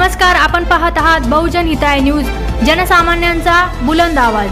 नमस्कार, आपण पाहत आहात बहुजन हिताय न्यूज, जनसामान्यांचा बुलंद आवाज।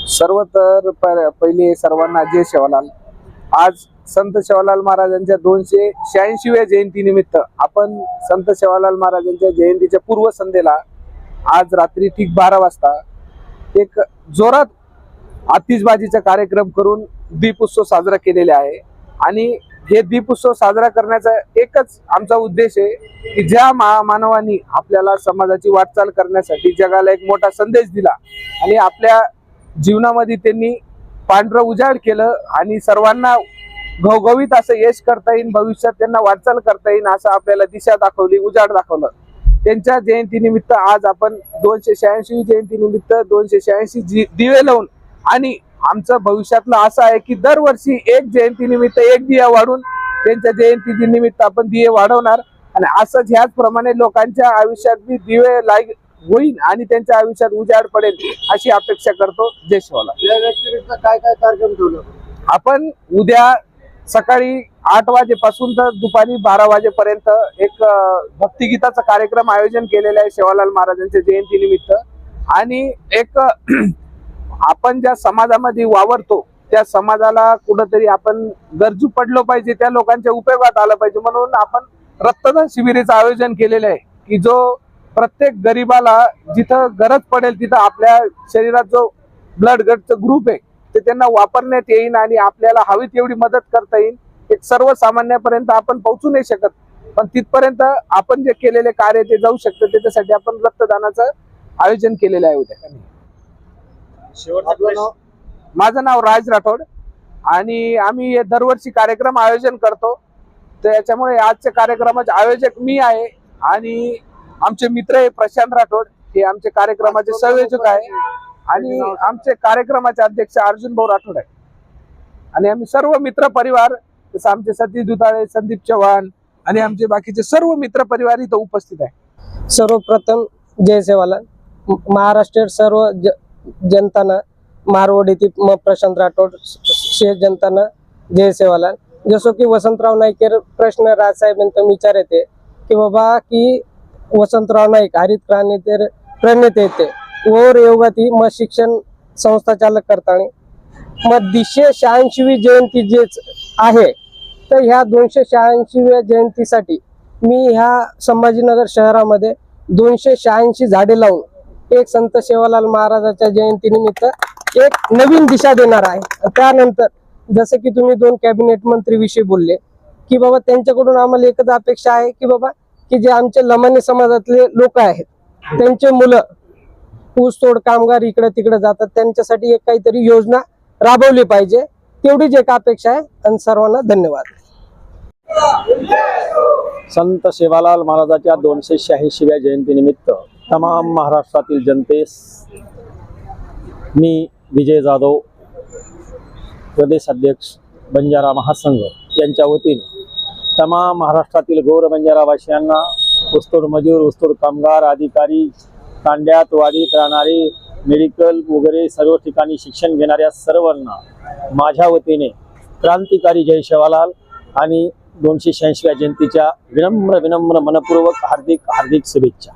सर्व तर पहिले सर्वांना जय सेवालाल। आज संत सेवालाल महाराजांच्या 286व्या जयंतीनिमित्त आपण संत सेवालाल महाराजांच्या जयंतीच्या पूर्वसंध्येला आज रात्री ठीक 12 वाजता एक जोरात आतिषबाजीचा कार्यक्रम करून दीपोत्सव साजरा केलेला आहे। आणि हे दीपोत्सव साजरा करण्याचा एकच आमचा उद्देश आहे की ज्या मानवांनी आपल्याला समाजाची वाटचाल करण्यासाठी जगाला एक मोठा संदेश दिला आणि आपल्या जीवनामध्ये त्यांनी पांढरं उजाड केलं आणि सर्वांना घवघवीत असं यश करता येईल, भविष्यात त्यांना वाटचाल करता येईल असं आपल्याला दिशा दाखवली, उजाड दाखवलं। त्यांच्या जयंतीनिमित्त आज आपण 286वी जयंतीनिमित्त 286 दिवे लावून आणि आमचं भविष्यातलं असं आहे की दरवर्षी एक जयंतीनिमित्त एक दिवा वाढून त्यांच्या जयंती निमित्त आपण दिवे वाढवणार आणि असंच ह्याचप्रमाणे लोकांच्या आयुष्यात बी दिवे होईल आणि त्यांच्या आयुष्यात उजाड पडेल अशी अपेक्षा करतो। जय सेवालाल। या व्यतिरिक्त काय काय कार्यक्रम ठेवले आपण? उद्या सकाळी 8 वाजेपासून तर दुपारी 12 वाजेपर्यंत एक भक्तिगीताचा कार्यक्रम आयोजन केलेला आहे सेवालाल महाराजांच्या जयंतीनिमित्त। आणि एक आपण ज्या समाजामध्ये वावरतो त्या समाजाला कुठेतरी आपण गरजू पडलो पाहिजे, त्या लोकांच्या उपयोगात आलं पाहिजे, म्हणून आपण रक्तदान शिबिराचं आयोजन केलेलं आहे की जो प्रत्येक गरीबाला जिथं गरज पडेल तिथं आपल्या शरीरात जो ब्लड गटचं ग्रुप आहे ते त्यांना वापरण्यात येईल आणि आपल्याला हवी तेवढी मदत करता येईल। एक सर्वसामान्यापर्यंत आपण पोहोचू नाही शकत, पण तिथपर्यंत आपण जे केलेले कार्य ते जाऊ शकतं, त्याच्यासाठी आपण रक्तदानाचं आयोजन केलेलं आहे उद्या। माझं नाव राज राठोड आणि आम्ही हे दरवर्षी कार्यक्रम आयोजन करतो, तर याच्यामुळे आजच्या कार्यक्रमाचे आयोजक मी आहे आणि आमचे मित्र आहे प्रशांत राठोड, हे आमचे कार्यक्रमाचे संयोजक आहे आणि आमचे कार्यक्रमाचे अध्यक्ष अर्जुन भाऊ राठोड आहे। आणि आम्ही सर्व मित्र परिवार जसं आमचे सतीश दुताळे, संदीप चव्हाण आणि आमचे बाकीचे सर्व मित्र परिवार इथं उपस्थित आहे। सर्वप्रथम जय सेवालाल। महाराष्ट्र सर्व जनताना मारवाडीतील प्रशांत राठोड शेष जनताना जय सेवालाल। जसं की वसंतराव नाईक प्रश्न राजसाहेबांचा विचार येते की बाबा की वसंतराव नाईक हरित क्रांती प्रणेते येते वर योगाती मग शिक्षण संस्था चालक करताना मग 286वी जयंती जेच आहे, तर ह्या 286व्या जयंतीसाठी मी ह्या संभाजीनगर शहरामध्ये 286 झाडे लावून एक संत सेवालाल महाराजांच्या जयंतीनिमित्त एक नवीन दिशा देणार आहे। त्यानंतर जसं की तुम्ही 2 कॅबिनेट मंत्री विषयी बोलले की बाबा त्यांच्याकडून आम्हाला एकच अपेक्षा आहे की बाबा की जे आमचे लमानी समाजातले लोक आहेत त्यांचे मुलं ऊसतोड कामगार इकडे तिकडे जातात, त्यांच्यासाठी एक काहीतरी योजना राबवली पाहिजे, तेवढीच एक अपेक्षा आहे। आणि सर्वांना धन्यवाद। संत सेवालाल महाराजांच्या 286व्या जयंतीनिमित्त तमाम महाराष्ट्रातील जनतेस मी विजय जाधव, प्रदेश अध्यक्ष बंजारा महासंघ यांच्या वतीने तमाम महाराष्ट्रातील गौर बंजारावासियांना, ऊसतोड मजूर, ऊसतोड कामगार, अधिकारी, तांड्यात वाडीत राहणारे, मेडिकल वगैरे सर्व ठिकाणी शिक्षण घेणाऱ्या सर्वांना माझ्या वतीने क्रांतिकारी जय सेवालाल आणि 286व्या जयंतीच्या विनम्र मनपूर्वक हार्दिक शुभेच्छा।